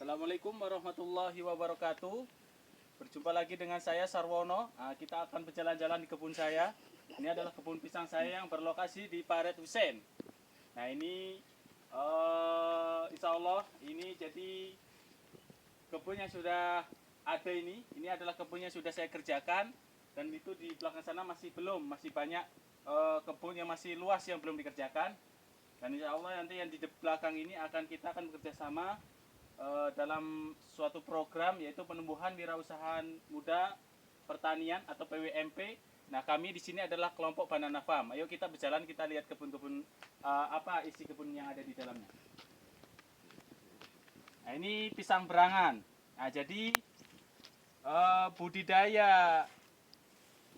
Assalamualaikum warahmatullahi wabarakatuh. Berjumpa lagi dengan saya Sarwono. Kita akan berjalan-jalan di kebun saya. Ini adalah kebun pisang saya yang berlokasi di Paret Husein. Nah ini insya Allah ini jadi kebun yang sudah ada ini. Ini adalah kebun yang sudah saya kerjakan. Dan itu di belakang sana masih banyak kebun yang masih luas yang belum dikerjakan. Dan insya Allah nanti yang di belakang ini kita akan bekerja sama dalam suatu program, yaitu penumbuhan wirausaha muda pertanian atau PWMP. Nah, kami di sini adalah kelompok Banana Farm. Ayo kita berjalan, kita lihat kebun-kebun apa isi kebun yang ada di dalamnya. Nah, ini pisang berangan. Nah, jadi budidaya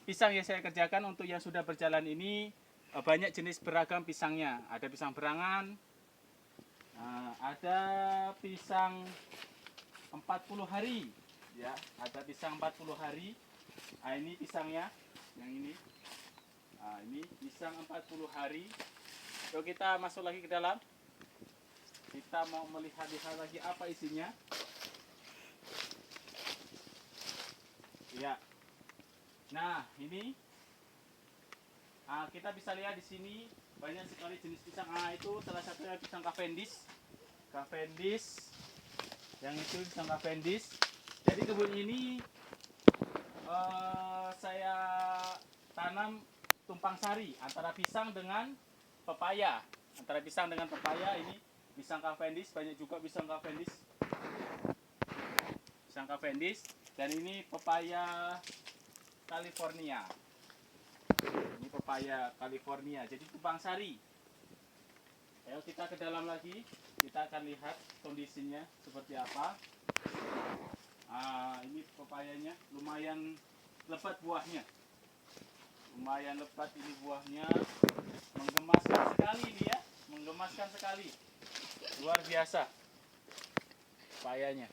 pisang yang saya kerjakan untuk yang sudah berjalan ini banyak jenis beragam pisangnya. Ada pisang berangan, ada pisang 40 hari, ya, ada pisang 40 hari. Nah, ini pisangnya, yang ini. Nah, ini pisang 40 hari. Yuk kita masuk lagi ke dalam. Kita mau melihat-lihat lagi apa isinya. Ya. Nah, ini kita bisa lihat di sini banyak sekali jenis pisang. Itu salah satunya pisang Cavendish. Yang itu pisang Cavendish. Jadi kebun ini saya tanam tumpang sari antara pisang dengan pepaya. Ini pisang Cavendish, banyak juga pisang Cavendish. Dan ini pepaya California. Ini pepaya California. Jadi tumpang sari. Ayo kita ke dalam lagi. Kita akan lihat kondisinya seperti apa. Ini pepayanya lumayan lebat buahnya. Ini buahnya. Menggemaskan sekali ini ya. Menggemaskan sekali. Luar biasa pepayanya.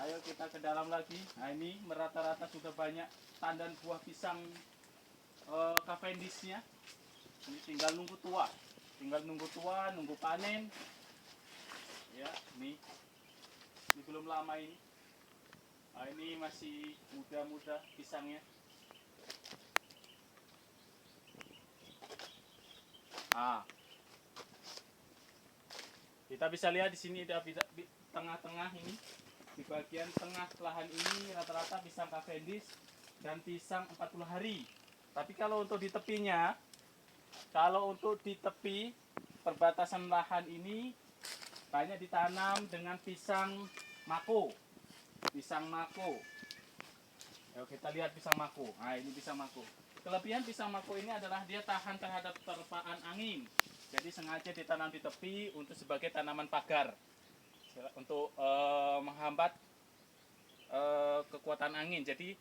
Ayo kita ke dalam lagi. Nah, ini merata-rata sudah banyak tandan buah pisang Cavendishnya. Ini tinggal nunggu tua, nunggu panen. Ya, ini belum lama ini. Nah, ini masih muda-muda pisangnya. Kita bisa lihat di sini ada di tengah-tengah ini. Di bagian tengah lahan ini rata-rata pisang Cavendish dan pisang 40 hari. Tapi kalau untuk di tepinya, perbatasan lahan ini banyak ditanam dengan pisang mako. Ayo kita lihat pisang mako. Nah, ini pisang mako. Kelebihan pisang mako ini adalah dia tahan terhadap terpaan angin. Jadi sengaja ditanam di tepi untuk sebagai tanaman pagar. Untuk menghambat kekuatan angin. Jadi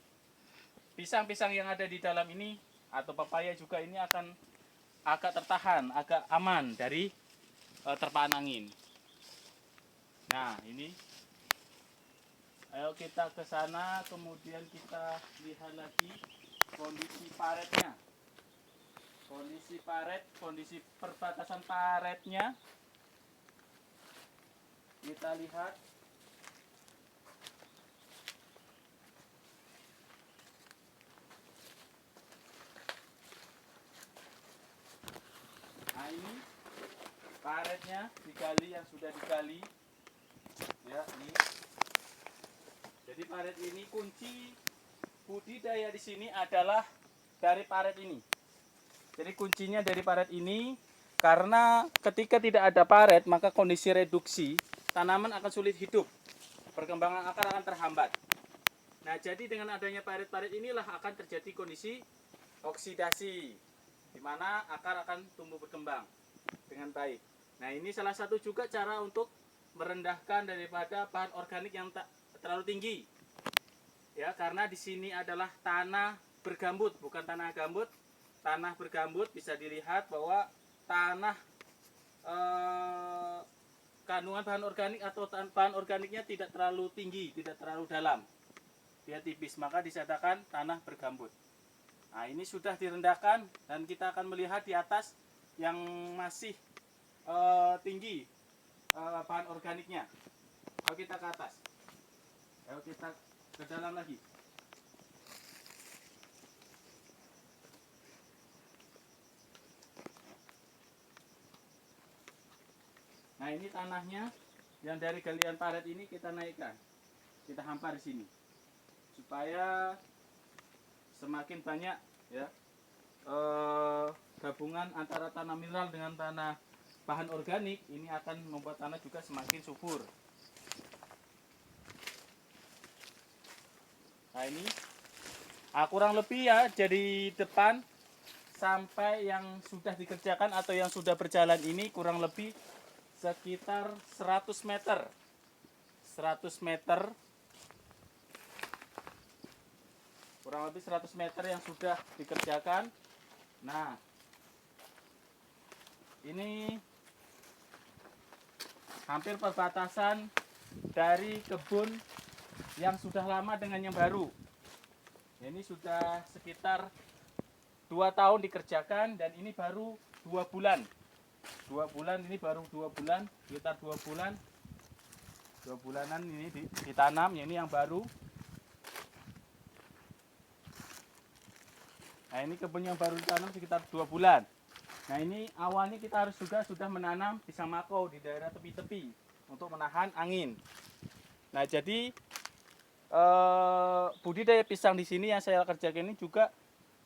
pisang-pisang yang ada di dalam ini atau pepaya juga ini akan agak tertahan, agak aman dari terpaan angin. Nah, ini ayo kita ke sana, kemudian kita lihat lagi kondisi paretnya. Kondisi perbatasan paretnya. Kita lihat. Nah, ini paretnya digali, yang sudah digali. Ya, ini. Jadi paret ini kunci budidaya di sini adalah dari paret ini. Jadi kuncinya dari paret ini, karena ketika tidak ada paret maka kondisi reduksi tanaman akan sulit hidup. Perkembangan akar akan terhambat. Nah, jadi dengan adanya paret-paret inilah akan terjadi kondisi oksidasi, di mana akar akan tumbuh berkembang dengan baik. Nah, ini salah satu juga cara untuk merendahkan daripada bahan organik yang tak terlalu tinggi. Ya, karena di sini adalah tanah bergambut, bukan tanah gambut. Tanah bergambut, bisa dilihat bahwa tanah kandungan bahan organik atau bahan organiknya tidak terlalu tinggi, tidak terlalu dalam. Dia tipis, maka disatakan tanah bergambut. Nah, ini sudah direndahkan dan kita akan melihat di atas yang masih tinggi bahan organiknya. Ayo kita ke atas. Ayo kita ke dalam lagi. Nah, ini tanahnya yang dari galian paret ini kita naikkan. Kita hampar di sini. Supaya semakin banyak ya gabungan antara tanah mineral dengan tanah bahan organik, ini akan membuat tanah juga semakin subur. Nah, ini kurang lebih ya dari depan sampai yang sudah dikerjakan atau yang sudah berjalan ini kurang lebih sekitar 100 meter. 100 meter. Kurang lebih 100 meter yang sudah dikerjakan. Nah, ini hampir perbatasan dari kebun yang sudah lama dengan yang baru. Ini sudah sekitar 2 tahun dikerjakan dan ini baru 2 bulan. 2 bulan ini baru 2 bulan, sekitar 2 bulan. 2 bulanan ini ditanam, ini yang baru. Nah, ini kebun yang baru ditanam sekitar 2 bulan. Nah, ini awalnya kita harus juga sudah menanam pisang makau di daerah tepi-tepi untuk menahan angin. Nah, jadi budidaya pisang di sini yang saya kerjakan ini juga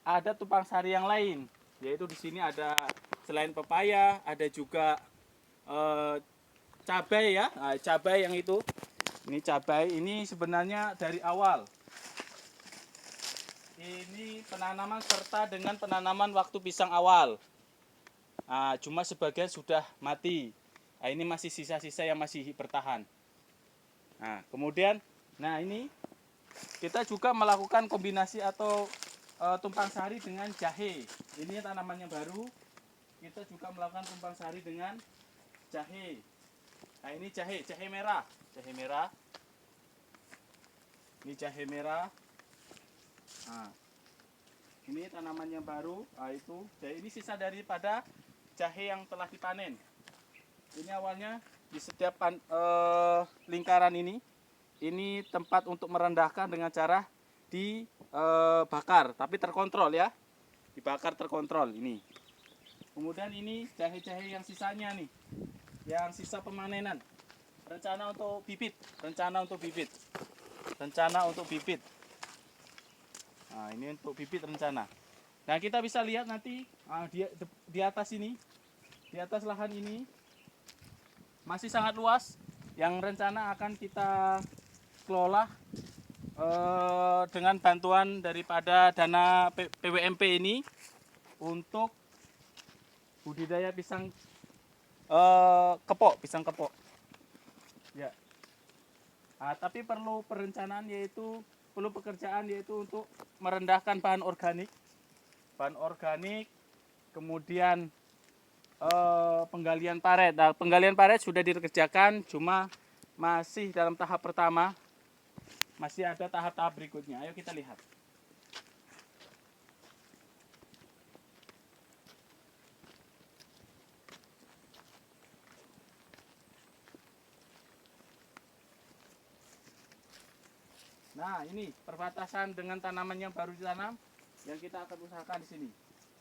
ada tumpang sari yang lain, yaitu di sini ada selain pepaya, ada juga cabai ya. Nah, cabai yang itu, ini cabai ini sebenarnya dari awal. Ini penanaman serta dengan penanaman waktu pisang awal. Nah, cuma sebagian sudah mati. Nah, ini masih sisa-sisa yang masih bertahan. Nah, kemudian, nah ini kita juga melakukan kombinasi atau tumpang sari dengan jahe. Ini tanaman yang baru. Kita juga melakukan tumpang sari dengan jahe. Nah, ini jahe merah, jahe merah. Ini jahe merah. Nah, ini tanaman yang baru, itu jahe ini sisa daripada jahe yang telah dipanen. Ini awalnya di setiap lingkaran ini tempat untuk merendahkan dengan cara dibakar, tapi terkontrol ya, dibakar terkontrol ini. Kemudian ini jahe-jahe yang sisanya nih, yang sisa pemanenan, rencana untuk bibit, rencana untuk bibit. Nah, ini untuk bibit rencana. Nah, kita bisa lihat nanti di atas ini, di atas lahan ini masih sangat luas yang rencana akan kita kelola dengan bantuan daripada dana PWMP ini untuk budidaya pisang kepok, pisang kepok. Ya. Nah, tapi perlu perencanaan perlu pekerjaan yaitu untuk merendahkan bahan organik, kemudian penggalian paret. Nah, penggalian paret sudah dikerjakan, cuma masih dalam tahap pertama, masih ada tahap-tahap berikutnya. Ayo kita lihat. Nah, ini perbatasan dengan tanaman yang baru ditanam yang kita akan usahakan di sini.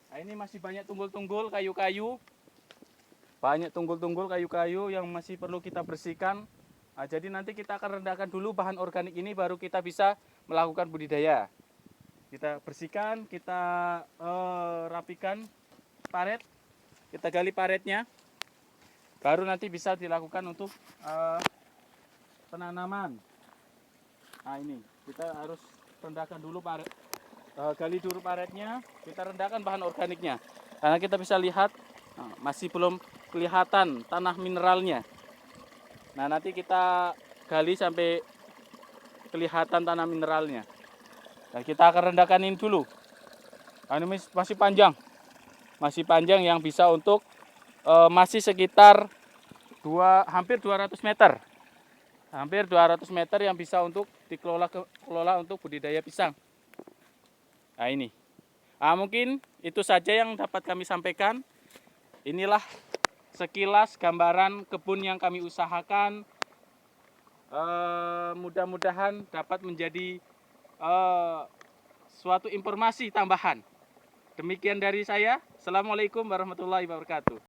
Nah, ini masih banyak tunggul-tunggul kayu-kayu. Banyak tunggul-tunggul kayu-kayu yang masih perlu kita bersihkan. Nah, jadi nanti kita akan rendahkan dulu bahan organik ini baru kita bisa melakukan budidaya. Kita bersihkan, kita rapikan paret, kita gali paretnya. Baru nanti bisa dilakukan untuk penanaman. Nah, ini kita harus rendahkan dulu paret, gali dulu paretnya, kita rendahkan bahan organiknya. Karena kita bisa lihat masih belum kelihatan tanah mineralnya. Nah, nanti kita gali sampai kelihatan tanah mineralnya. Nah, kita akan rendahkan ini dulu. Nah, ini masih panjang yang bisa untuk masih sekitar hampir 200 meter. Hampir 200 meter yang bisa untuk dikelola untuk budidaya pisang. Nah, ini. Nah, mungkin itu saja yang dapat kami sampaikan. Inilah sekilas gambaran kebun yang kami usahakan. Mudah-mudahan dapat menjadi suatu informasi tambahan. Demikian dari saya. Assalamualaikum warahmatullahi wabarakatuh.